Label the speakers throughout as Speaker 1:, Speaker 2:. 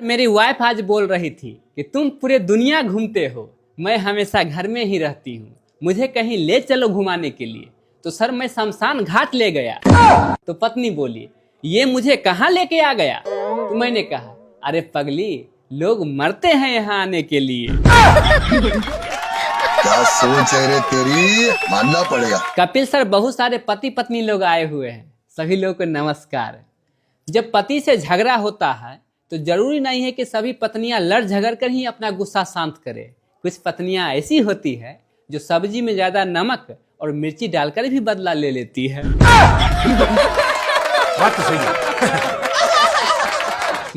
Speaker 1: मेरी वाइफ आज बोल रही थी कि तुम पूरे दुनिया घूमते हो, मैं हमेशा घर में ही रहती हूँ, मुझे कहीं ले चलो घुमाने के लिए। तो सर मैं शमशान घाट ले गया। तो पत्नी बोली, ये मुझे कहाँ लेके आ गया? तो मैंने कहा, अरे पगली, लोग मरते हैं यहाँ आने के लिए।
Speaker 2: क्या सोच है रे तेरी, मानना पड़ेगा।
Speaker 1: कपिल सर, बहुत सारे पति पत्नी लोग आए हुए हैं, सभी लोगों को नमस्कार। जब पति से झगड़ा होता है तो जरूरी नहीं है कि सभी पत्नियां लड़ झगड़ कर ही अपना गुस्सा शांत करें। कुछ पत्नियां ऐसी होती है जो सब्जी में ज्यादा नमक और मिर्ची डालकर भी बदला ले लेती है।
Speaker 3: बात तो सही है।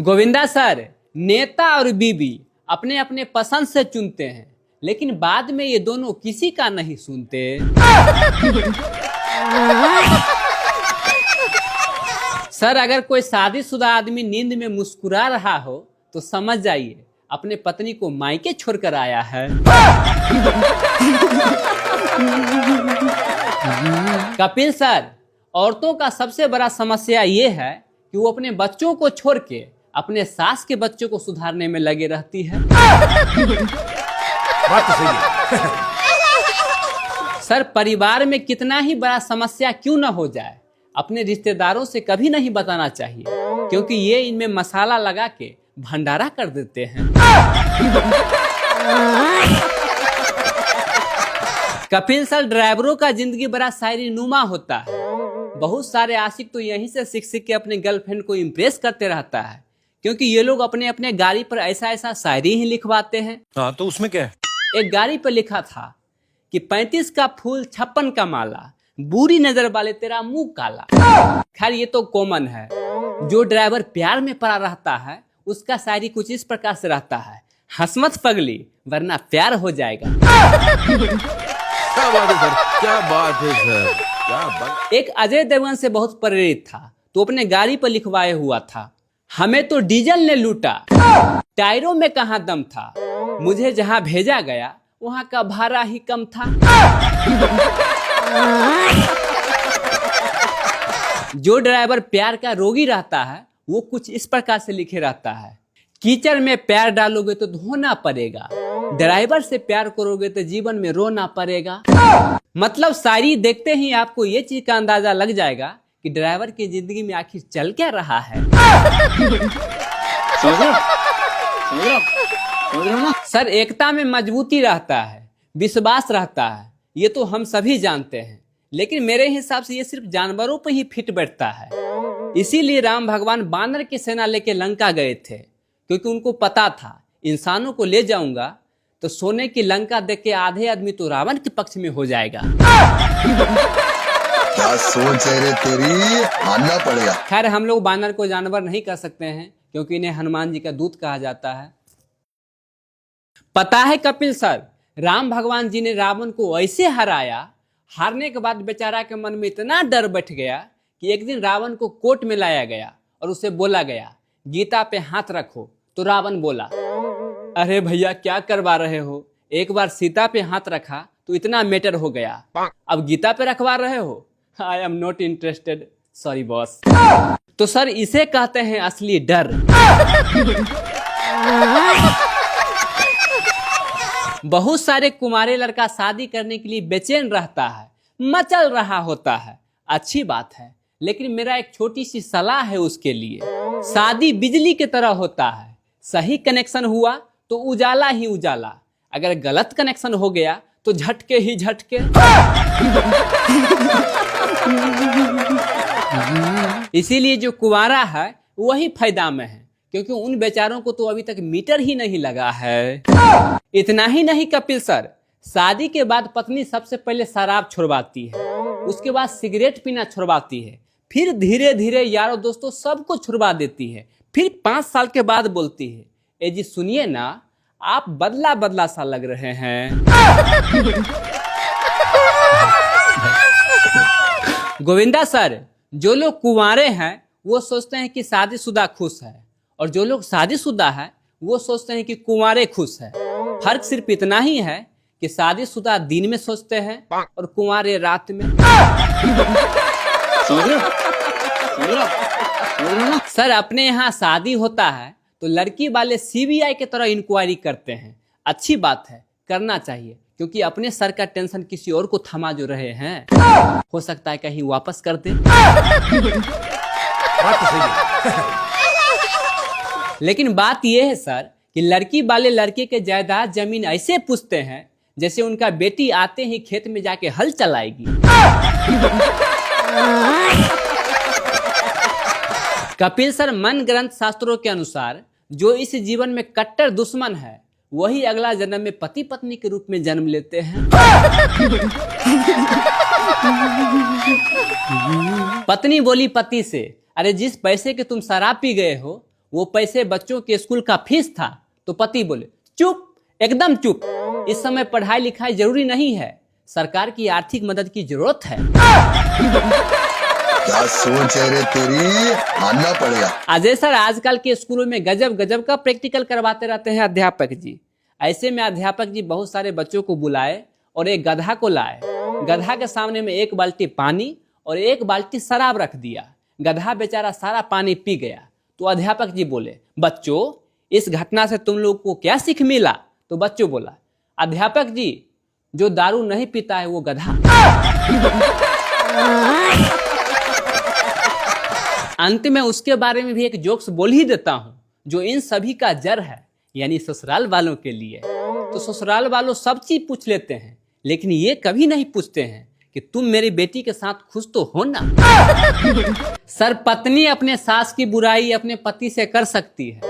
Speaker 1: गोविंदा सर, नेता और बीबी अपने अपने पसंद से चुनते हैं, लेकिन बाद में ये दोनों किसी का नहीं सुनते। सर, अगर कोई शादीशुदा आदमी नींद में मुस्कुरा रहा हो तो समझ जाइए अपने पत्नी को मायके छोड़कर आया है। कपिल सर, औरतों का सबसे बड़ा समस्या ये है कि वो अपने बच्चों को छोड़ के अपने सास के बच्चों को सुधारने में लगे रहती है।
Speaker 3: बात तो सही है।
Speaker 1: सर, परिवार में कितना ही बड़ा समस्या क्यों न हो जाए, अपने रिश्तेदारों से कभी नहीं बताना चाहिए, क्योंकि ये इनमें मसाला लगा के भंडारा कर देते हैं। कपिल सर, ड्राइवरों का जिंदगी बड़ा शायरी नुमा होता है। बहुत सारे आशिक तो यहीं से सीख सीख के अपने गर्लफ्रेंड को इम्प्रेस करते रहता है, क्योंकि ये लोग अपने अपने गाड़ी पर ऐसा ऐसा शायरी ही लिखवाते हैं।
Speaker 3: हाँ, तो उसमें क्या है?
Speaker 1: एक गाड़ी पर लिखा था कि 35 का फूल 56 का माला, बुरी नजर वाले तेरा मुंह काला। खैर, ये तो कॉमन है। जो ड्राइवर प्यार में पड़ा रहता है उसका शायरी कुछ इस प्रकार से रहता है, हंस मत पगली वरना प्यार हो जाएगा।
Speaker 3: क्या बात है सर, क्या बात है सर, क्या बात।
Speaker 1: एक अजय देवगन से बहुत प्रेरित था, तो अपने गाड़ी पर लिखवाए हुआ था, हमें तो डीजल ने लूटा, टायरों में कहाँ दम था, मुझे जहाँ भेजा गया वहाँ का भाड़ा ही कम था। जो ड्राइवर प्यार का रोगी रहता है वो कुछ इस प्रकार से लिखे रहता है, कीचड़ में पैर डालोगे तो धोना पड़ेगा, ड्राइवर से प्यार करोगे तो जीवन में रोना पड़ेगा। मतलब शायरी देखते ही आपको ये चीज का अंदाजा लग जाएगा कि ड्राइवर की जिंदगी में आखिर चल क्या रहा है। सर, एकता में मजबूती रहता है, विश्वास रहता है, ये तो हम सभी जानते हैं, लेकिन मेरे हिसाब से ये सिर्फ जानवरों पर ही फिट बैठता है। इसीलिए राम भगवान बानर की सेना लेके लंका गए थे, क्योंकि उनको पता था इंसानों को ले जाऊंगा तो सोने की लंका देख के आधे आदमी तो रावण के पक्ष में हो जाएगा।
Speaker 2: क्या सोच है रे तेरी, मानना पड़ेगा।
Speaker 1: खैर, हम लोग बानर को जानवर नहीं कह सकते हैं, क्योंकि इन्हें हनुमान जी का दूत कहा जाता है। पता है कपिल सर, राम भगवान जी ने रावण को ऐसे हराया, हारने के बाद बेचारा के मन में इतना डर बैठ गया कि एक दिन रावण को कोर्ट में लाया गया और उसे बोला गया, गीता पे हाथ रखो। तो रावण बोला, अरे भैया क्या करवा रहे हो, एक बार सीता पे हाथ रखा तो इतना मैटर हो गया, अब गीता पे रखवा रहे हो। I am not interested, sorry boss. तो सर, इसे कहते हैं असली डर। बहुत सारे कुमारे लड़का शादी करने के लिए बेचैन रहता है, मचल रहा होता है, अच्छी बात है, लेकिन मेरा एक छोटी सी सलाह है उसके लिए। शादी बिजली की तरह होता है, सही कनेक्शन हुआ तो उजाला ही उजाला, अगर गलत कनेक्शन हो गया तो झटके ही झटके। इसीलिए जो कुंवारा है वही फायदा में है, क्योंकि उन बेचारों को तो अभी तक मीटर ही नहीं लगा है। इतना ही नहीं कपिल सर, शादी के बाद पत्नी सबसे पहले शराब छुड़वाती है, उसके बाद सिगरेट पीना छुड़वाती है, फिर धीरे धीरे यारों दोस्तों सबको छुड़वा देती है, फिर 5 साल के बाद बोलती है, ए जी सुनिए ना, आप बदला बदला सा लग रहे हैं। गोविंदा सर, जो लोग कुंवारे हैं वो सोचते हैं कि शादीशुदा खुश है, और जो लोग शादीशुदा है वो सोचते हैं कि कुंवारे खुश है। फर्क सिर्फ इतना ही है कि शादीशुदा दिन में सोचते हैं और कुंवारे रात में। सर, अपने यहाँ शादी होता है तो लड़की वाले सीबीआई की तरह इंक्वायरी करते हैं। अच्छी बात है, करना चाहिए, क्योंकि अपने सर का टेंशन किसी और को थमा जो रहे हैं, हो सकता है कहीं वापस कर दे।
Speaker 3: बात तो सही है।
Speaker 1: लेकिन बात यह है सर कि लड़की वाले लड़के के जायदाद जमीन ऐसे पूछते हैं जैसे उनका बेटी आते ही खेत में जाके हल चलाएगी। कपिल सर, मन ग्रंथ शास्त्रों के अनुसार जो इस जीवन में कट्टर दुश्मन है वही अगला जन्म में पति पत्नी के रूप में जन्म लेते हैं। पत्नी बोली पति से, अरे जिस पैसे के तुम शराब पी गए हो वो पैसे बच्चों के स्कूल का फीस था। तो पति बोले, चुप, एकदम चुप, इस समय पढ़ाई लिखाई जरूरी नहीं है, सरकार की आर्थिक मदद की जरूरत है।
Speaker 2: क्या सोच है रे तेरी, मानना पड़ेगा।
Speaker 1: अजय सर, आजकल के स्कूलों में गजब गजब का प्रैक्टिकल करवाते रहते हैं अध्यापक जी। ऐसे में अध्यापक जी बहुत सारे बच्चों को बुलाए और एक गधा को लाए। गधा के सामने में एक बाल्टी पानी और एक बाल्टी शराब रख दिया। गधा बेचारा सारा पानी पी गया। तो अध्यापक जी बोले, बच्चों इस घटना से तुम लोग को क्या सीख मिला? तो बच्चों बोला, अध्यापक जी जो दारू नहीं पीता है वो गधा। अंत में उसके बारे में भी एक जोक्स बोल ही देता हूं जो इन सभी का जड़ है, यानी ससुराल वालों के लिए। तो ससुराल वालों सब चीज पूछ लेते हैं, लेकिन ये कभी नहीं पूछते हैं कि तुम मेरी बेटी के साथ खुश तो हो ना। सर, पत्नी अपने सास की बुराई अपने पति से कर सकती है,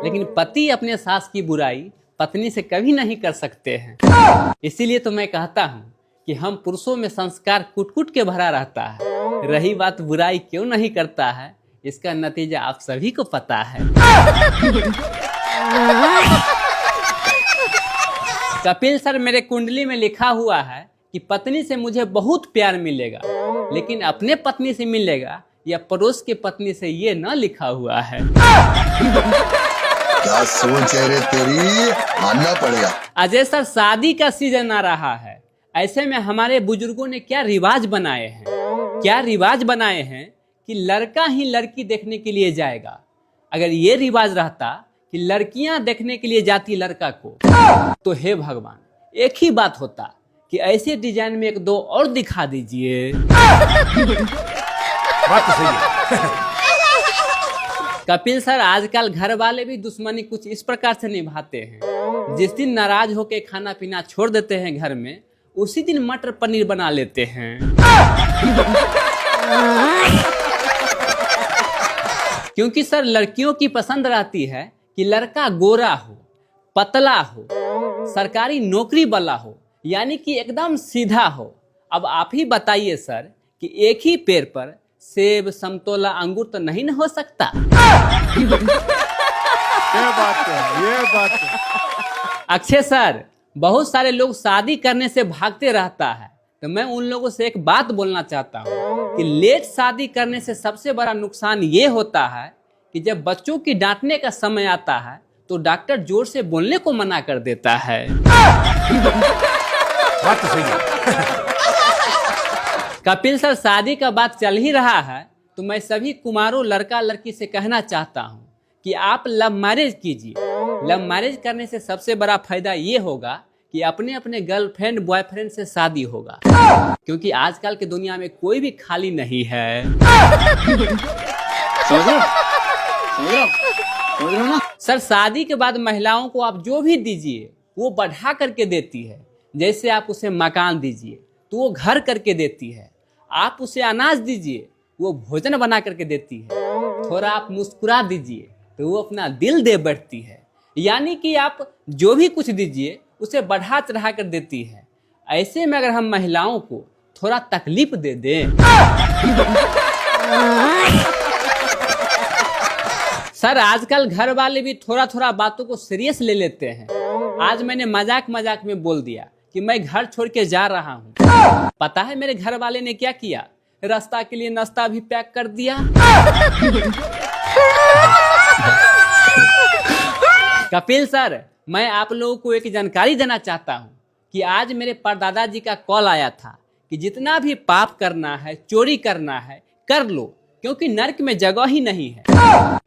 Speaker 1: लेकिन पति अपने सास की बुराई पत्नी से कभी नहीं कर सकते हैं। इसीलिए तो मैं कहता हूँ कि हम पुरुषों में संस्कार कुट कुट के भरा रहता है। रही बात बुराई क्यों नहीं करता है, इसका नतीजा आप सभी को पता है। कपिल सर, मेरे कुंडली में लिखा हुआ है कि पत्नी से मुझे बहुत प्यार मिलेगा, लेकिन अपने पत्नी से मिलेगा या पड़ोस के पत्नी से, ये न लिखा हुआ है।
Speaker 2: क्या सोच है रे तेरी, मानना पड़ेगा।
Speaker 1: अजय सर, शादी का सीजन आ रहा है। ऐसे में हमारे बुजुर्गों ने क्या रिवाज बनाए हैं, कि लड़का ही लड़की देखने के लिए जाएगा। अगर ये रिवाज रहता कि लड़कियां देखने के लिए जाती लड़का को, तो हे भगवान, एक ही बात होता कि ऐसे डिजाइन में एक दो और दिखा दीजिए।
Speaker 3: बात तो सही है।
Speaker 1: कपिल सर, आजकल घर वाले भी दुश्मनी कुछ इस प्रकार से निभाते हैं। जिस दिन नाराज होकर खाना पीना छोड़ देते हैं घर में, उसी दिन मटर पनीर बना लेते हैं। क्योंकि सर, लड़कियों की पसंद रहती है कि लड़का गोरा हो, पतला हो, सरकारी नौकरी वाला हो, यानी कि एकदम सीधा हो। अब आप ही बताइए सर कि एक ही पेड़ पर सेब, संतोला, अंगूर तो नहीं न हो सकता।
Speaker 3: ये बात है।
Speaker 1: अक्षय सर, बहुत सारे लोग शादी करने से भागते रहता है, तो मैं उन लोगों से एक बात बोलना चाहता हूँ कि लेट शादी करने से सबसे बड़ा नुकसान ये होता है कि जब बच्चों की डांटने का समय आता है तो डॉक्टर जोर से बोलने को मना कर देता है।
Speaker 3: बात तो सही है।
Speaker 1: कपिल सर, शादी का बात चल ही रहा है तो मैं सभी कुमारों लड़का लड़की से कहना चाहता हूँ कि आप लव मैरिज कीजिए। लव मैरिज करने से सबसे बड़ा फायदा ये होगा कि अपने अपने गर्लफ्रेंड बॉयफ्रेंड से शादी होगा, क्योंकि आजकल की दुनिया में कोई भी खाली नहीं है। समझ रहे हो ना? सर, शादी के बाद महिलाओं को आप जो भी दीजिए वो बढ़ा करके देती है। जैसे आप उसे मकान दीजिए तो वो घर करके देती है, आप उसे अनाज दीजिए वो भोजन बना करके देती है, थोड़ा आप मुस्कुरा दीजिए तो वो अपना दिल दे बैठती है। यानी कि आप जो भी कुछ दीजिए उसे बढ़ा चढ़ा कर देती है। ऐसे में अगर हम महिलाओं को थोड़ा तकलीफ दे दें, सर, आजकल घर वाले भी थोड़ा थोड़ा बातों को सीरियस ले लेते हैं। आज मैंने मजाक मजाक में बोल दिया कि मैं घर छोड़ के जा रहा हूँ। पता है मेरे घर वाले ने क्या किया? रास्ता के लिए नाश्ता भी पैक कर दिया। कपिल सर, मैं आप लोगों को एक जानकारी देना चाहता हूँ कि आज मेरे परदादा जी का कॉल आया था कि जितना भी पाप करना है, चोरी करना है, कर लो, क्योंकि नर्क में जगह ही नहीं है।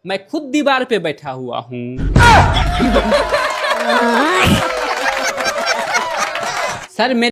Speaker 1: मैं खुद दीवार पे बैठा हुआ हूँ। सर,